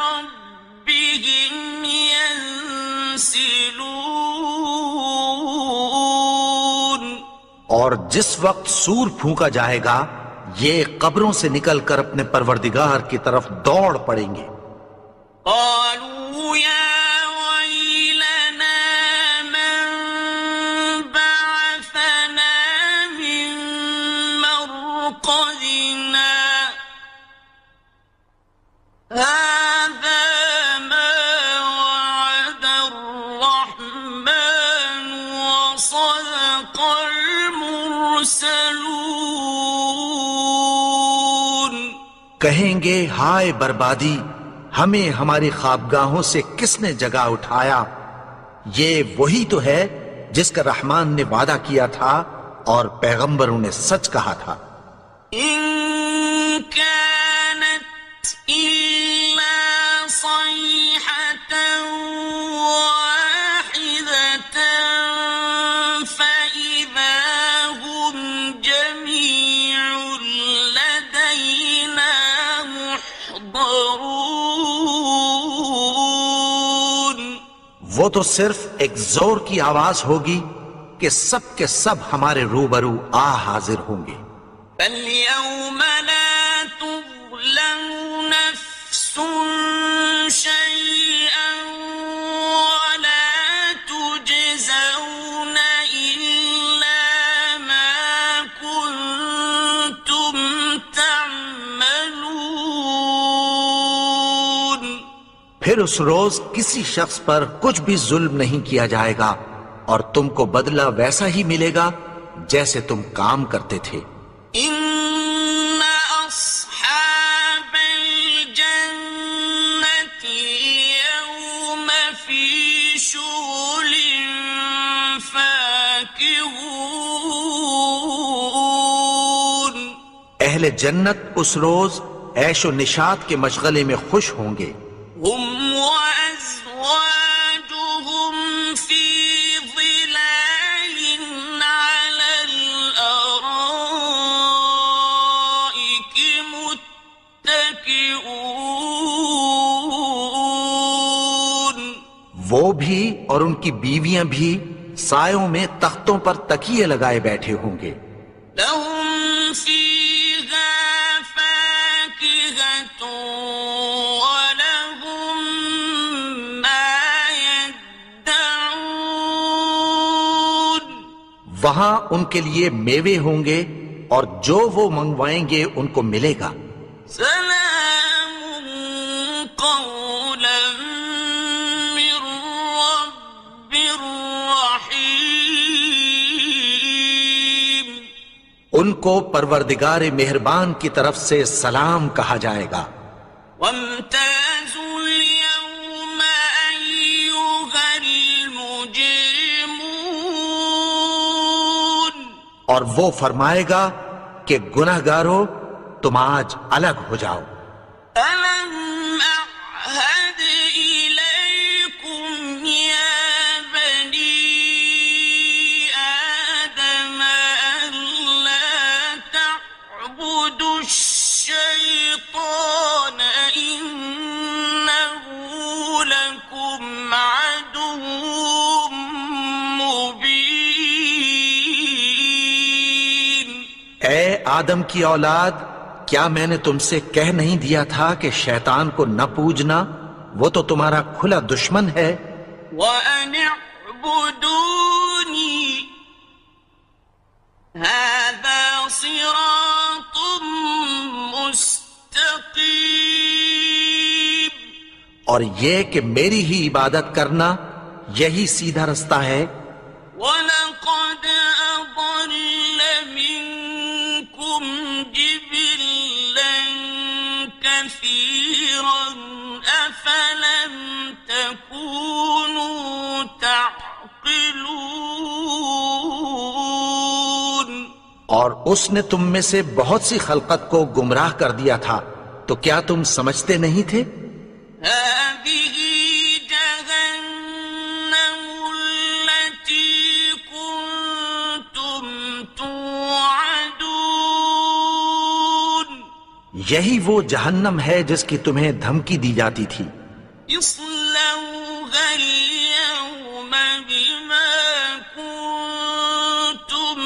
ربهم ينسلون اور جس وقت سور پھونکا جائے گا یہ قبروں سے نکل کر اپنے پروردگار کی طرف دوڑ پڑیں گے. قالوا يا ويلنا من بعثنا من مرقدنا هذا ما وعد الرحمن وصدق المرسلون کہیں گے ہائے بربادی، ہمیں ہماری خوابگاہوں سے کس نے جگا اٹھایا؟ یہ وہی تو ہے جس کا رحمان نے وعدہ کیا تھا اور پیغمبروں نے سچ کہا تھا. إن كانت إلا صيحة واحدة فإذا هم جميع لدينا محضرون وہ تو صرف ایک زور کی آواز ہوگی کہ سب کے سب ہمارے روبرو آ حاضر ہوں گے. فاليوم لا تظلم نفس شيئا ولا تجزون إلا ما كنتم تعملون پھر اس روز کسی شخص پر کچھ بھی ظلم نہیں کیا جائے گا اور تم کو بدلہ ویسا ہی ملے گا جیسے تم کام کرتے تھے. إن أصحاب الجنة اليوم في شغل فاكهون اہل جنت اس روز عیش و نشاط کے مشغلے میں خوش ہوں گے. هم وأزواجهم في ظلال على الأرائك متكئون وہ بھی اور ان کی بیویاں بھی سایوں میں تختوں پر تکیے لگائے بیٹھے ہوں گے. لهم فيها فاكهة ولهم ما يدعون وہاں ان کے لیے میوے ہوں گے اور جو وہ منگوائیں گے ان کو ملے گا. سلام قولا من رب رحيم ان کو پروردگار مہربان کی طرف سے سلام کہا جائے گا. وامتازوا اليوم أيها المجرمون اور وہ فرمائے گا کہ گناہگارو تم آج الگ ہو جاؤ. ألم أعهد إليكم يا بني آدم ألا تعبدوا الشيطان إنه لكم عدو مبين اے آدم کی اولاد، کیا میں نے تم سے کہہ نہیں دیا تھا کہ شیطان کو نہ پوجنا، وہ تو تمہارا کھلا دشمن ہے. وأن اعبدوني هذا صراط اور یہ کہ میری ہی عبادت کرنا یہی سیدھا رستہ ہے۔ وَلَقَدْ أَضَلَّ مِنكُمْ جِبِلًّا كَثِيرًا أَفَلَمْ تَكُونُوا تَعْقِلُونَ۔ اور اس نے تم میں سے بہت سی خلقت کو گمراہ کر دیا تھا، تو کیا تم سمجھتے نہیں تھے؟ هذه جهنم التي كنتم توعدون۔ یہی وہ جہنم ہے جس کی تمہیں دھمکی دی جاتی تھی۔ اصلوها اليوم بما كنتم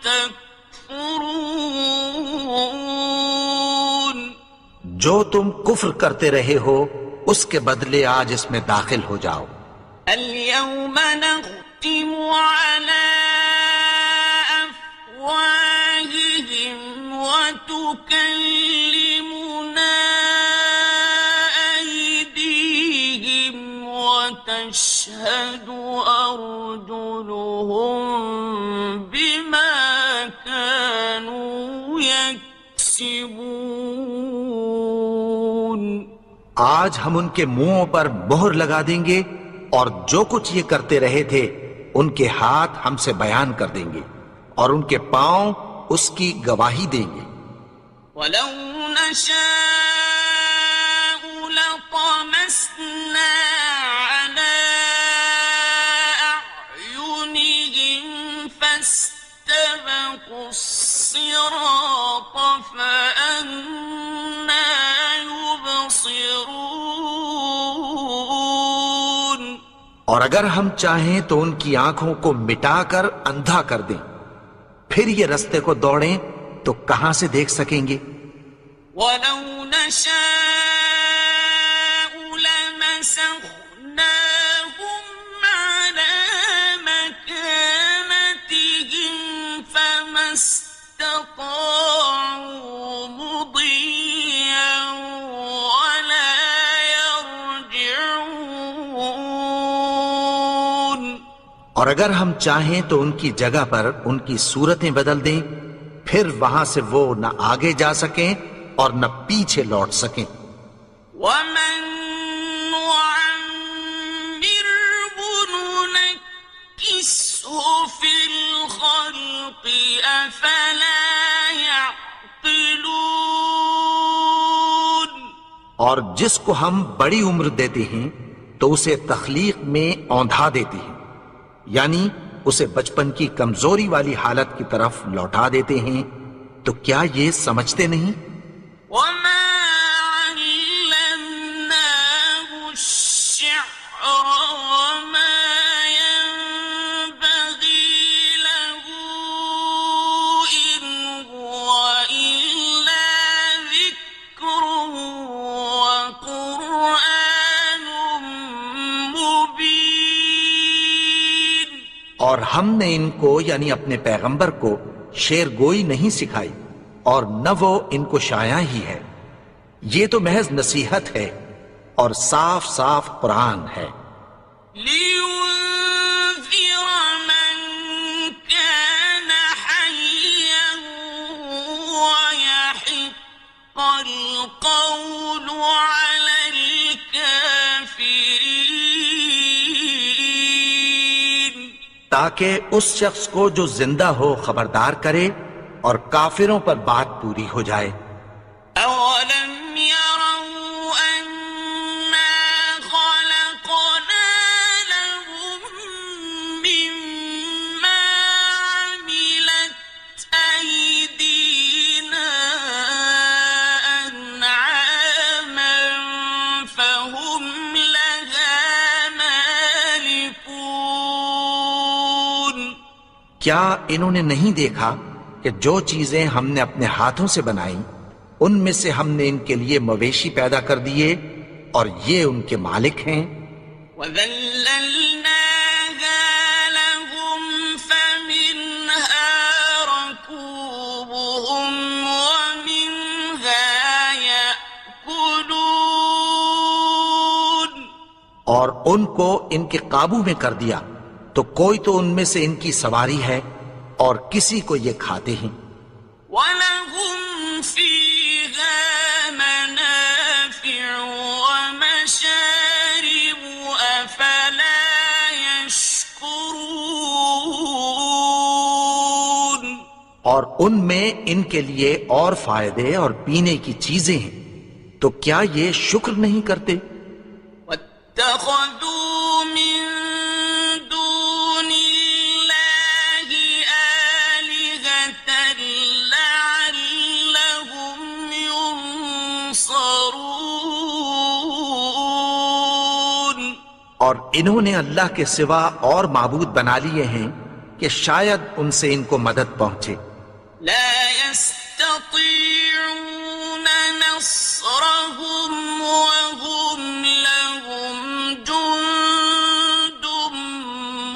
تكفرون۔ جو تم کفر کرتے رہے ہو اس کے بدلے آج اس میں داخل ہو جاؤ۔ اليوم نختم على أفواههم وتكلمنا أيديهم وتشهد أرجلهم بما كانوا يكسبون۔ آج ہم ان کے منہوں پر مہر لگا دیں گے اور جو کچھ یہ کرتے رہے تھے ان کے ہاتھ ہم سے بیان کر دیں گے اور ان کے پاؤں اس کی گواہی دیں گے۔ وَلَوْ نَشَاءُ لَطَمَسْنَا عَلَىٰ أَعْيُنِهِمْ فَاسْتَبَقُوا الصِّرَاطَ فَأَنَّىٰ يُبْصِرُونَ۔ اور اگر ہم چاہیں تو ان کی آنکھوں کو مٹا کر اندھا کر دیں، پھر یہ رستے کو دوڑیں تو کہاں سے دیکھ سکیں گے؟ وَلَوْ نَشَاءُ لَمَسَخْنَاهُمْ عَلَىٰ مَكَانَتِهِمْ فَمَا اسْتَطَاعُوا مُضِيًّا وَلَا يَرْجِعُونَ۔ اور اگر ہم چاہیں تو ان کی جگہ پر ان کی صورتیں بدل دیں، پھر وہاں سے وہ نہ آگے جا سکیں اور نہ پیچھے لوٹ سکیں۔ وَمَن نُّعَمِّرْهُ نُنَكِّسْهُ فِي الْخَلْقِ أَفَلَا يَعْقِلُونَ۔ اور جس کو ہم بڑی عمر دیتے ہیں تو اسے تخلیق میں اوندھا دیتے ہیں، یعنی اسے بچپن کی کمزوری والی حالت کی طرف لوٹا دیتے ہیں، تو کیا یہ سمجھتے نہیں؟ وَمَا عَلَّمْنَاهُ الشِّعْرَ وَمَا يَنبَغِي لَهُ إِنْ هُوَ إِلَّا ذِكْرٌ وَقُرْآنٌ مُبِينٌ۔ اور ہم نے ان کو یعنی اپنے پیغمبر کو شعر گوئی نہیں سکھائی اور نہ وہ ان کو شایع ہی ہے، یہ تو محض نصیحت ہے اور صاف صاف قرآن ہے۔ لِيُنذِرَ مَن كَانَ حَيًّا وَيَحِقَّ الْقَوْلُ عَلَى الْكَافِرِينَ۔ تاکہ اس شخص کو جو زندہ ہو خبردار کرے اور کافروں پر بات پوری ہو جائے۔ أَوَلَمْ يَرَوْا أَنَّا خَلَقْنَا لَهُم مِّمَّا عَمِلَتْ أَيْدِينَا أَنْعَامًا فَهُمْ لَهَا مَالِكُونَ۔ کیا انہوں نے نہیں دیکھا کہ جو چیزیں ہم نے اپنے ہاتھوں سے بنائیں ان میں سے ہم نے ان کے لیے مویشی پیدا کر دیے اور یہ ان کے مالک ہیں۔ وَذَلَّلْنَاهَا لَهُمْ فَمِنْهَا رَكُوبُهُمْ وَمِنْهَا يَأْكُلُونَ۔ ان کو ان کے قابو میں کر دیا تو کوئی تو ان میں سے ان کی سواری ہے اور کسی کو یہ کھاتے ہیں. وَلَهُمْ فِيهَا مَنَافِعُ وَمَشَارِبُ أَفَلَا يَشْكُرُونَ. اور ان میں ان کے لیے اور فائدے اور پینے کی چیزیں ہیں، تو کیا یہ شکر نہیں کرتے؟ وَاتَّخَذُوا مِن دُونِ اللَّهِ آلِهَةً لَعَلَّهُمْ يُنصَرُونَ. اور انہوں نے اللہ کے سوا اور معبود بنا لیے ہیں کہ شاید ان سے ان کو مدد پہنچے. لا يستطيعون نصرهم وهم لهم جند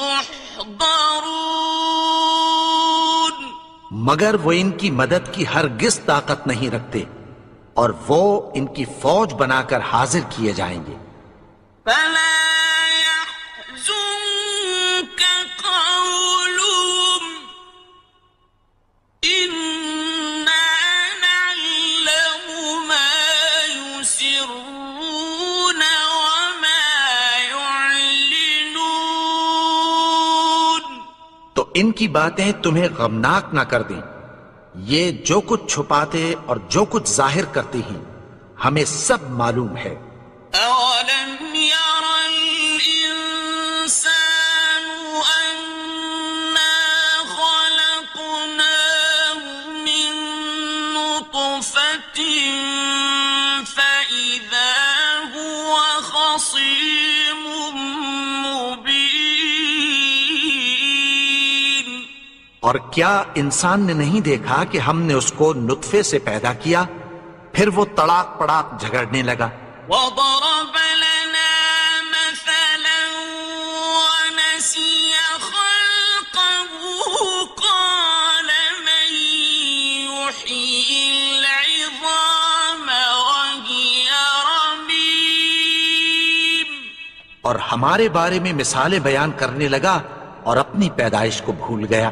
محضرون. مگر وہ ان کی مدد کی ہرگز طاقت نہیں رکھتے اور وہ ان کی فوج بنا کر حاضر کیے جائیں گے. فلا يحزنك قولهم إنا نعلم ما يسرون وما يعلنون. تو ان کی باتیں تمہیں غمناک نہ کر دیں. یہ جو کچھ چھپاتے اور جو کچھ ظاہر کرتے ہیں ہمیں سب معلوم ہے. أولم ير الإنسان أنا خلقناه من نطفة فإذا هو خصيم مبين. اور کیا انسان نے نہیں دیکھا کہ ہم نے اس کو نطفے سے پیدا کیا، پھر وہ تڑاک پڑاک جھگڑنے لگا. وضرب لنا مثلا ونسي خلقه قال من يحيي العظام وهي رميم. اور ہمارے بارے میں مثالیں بیان کرنے لگا اور اپنی پیدائش کو بھول گیا.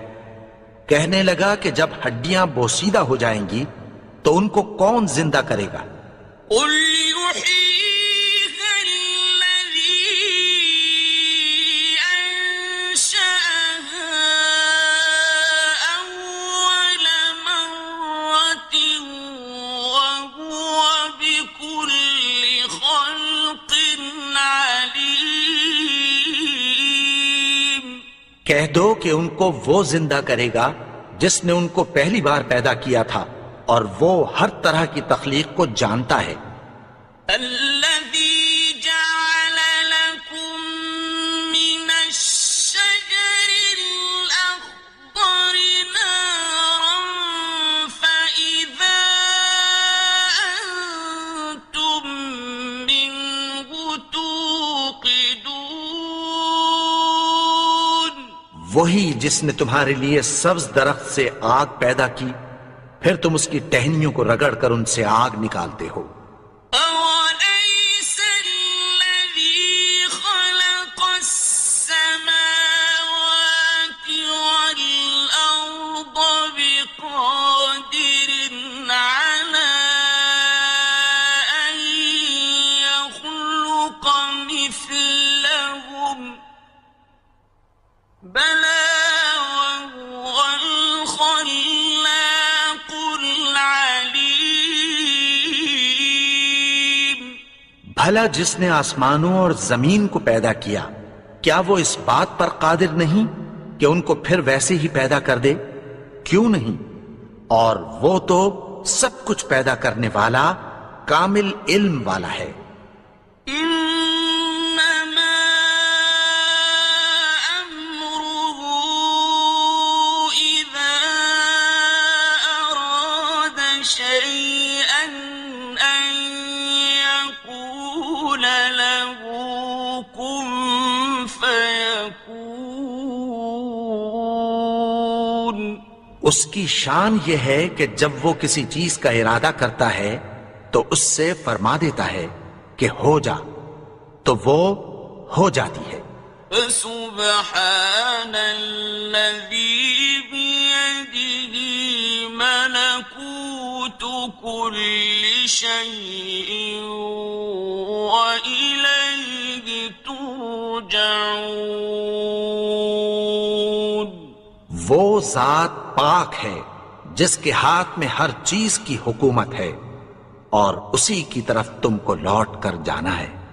کہنے لگا کہ جب ہڈیاں بوسیدہ ہو جائیں گی تو ان کو کون زندہ کرے گا؟ قل يحييها الذي أنشأها أول مرة وهو بكل خلق عليم. کہہ دو کہ ان کو وہ زندہ کرے گا جس نے ان کو پہلی بار پیدا کیا تھا، اور وہ ہر طرح کی تخلیق کو جانتا ہے. الذي جعل لكم من الشجر الأخضر نارا فإذا أنتم منه توقدون. وہی جس نے تمہارے لیے سبز درخت سے آگ پیدا کی، پھر تم اس کی ٹہنیوں کو رگڑ کر ان سے آگ نکالتے ہو. أوليس الذي خلق السماوات والأرض بقادر على أن يخلق مثلهم بلى وهو الخلاق العليم. بھلا جس نے آسمانوں اور زمین کو پیدا کیا، کیا وہ اس بات پر قادر نہیں کہ ان کو پھر ویسے ہی پیدا کر دے؟ کیوں نہیں؟ اور وہ تو سب کچھ پیدا کرنے والا، کامل علم والا ہے. إنما أمره إذا أراد شيئا أن يقول له كن فيكون. اس کی شان یہ ہے کہ جب وہ کسی چیز کا ارادہ کرتا ہے تو اس سے فرما دیتا ہے کہ ہو جا، تو وہ ہو جاتی ہے۔ فسبحان الذي بيده ملكوت كل شيء وإليه ترجعون۔ وہ ذات پاک ہے جس کے ہاتھ میں ہر چیز کی حکومت ہے اور اسی کی طرف تم کو لوٹ کر جانا ہے۔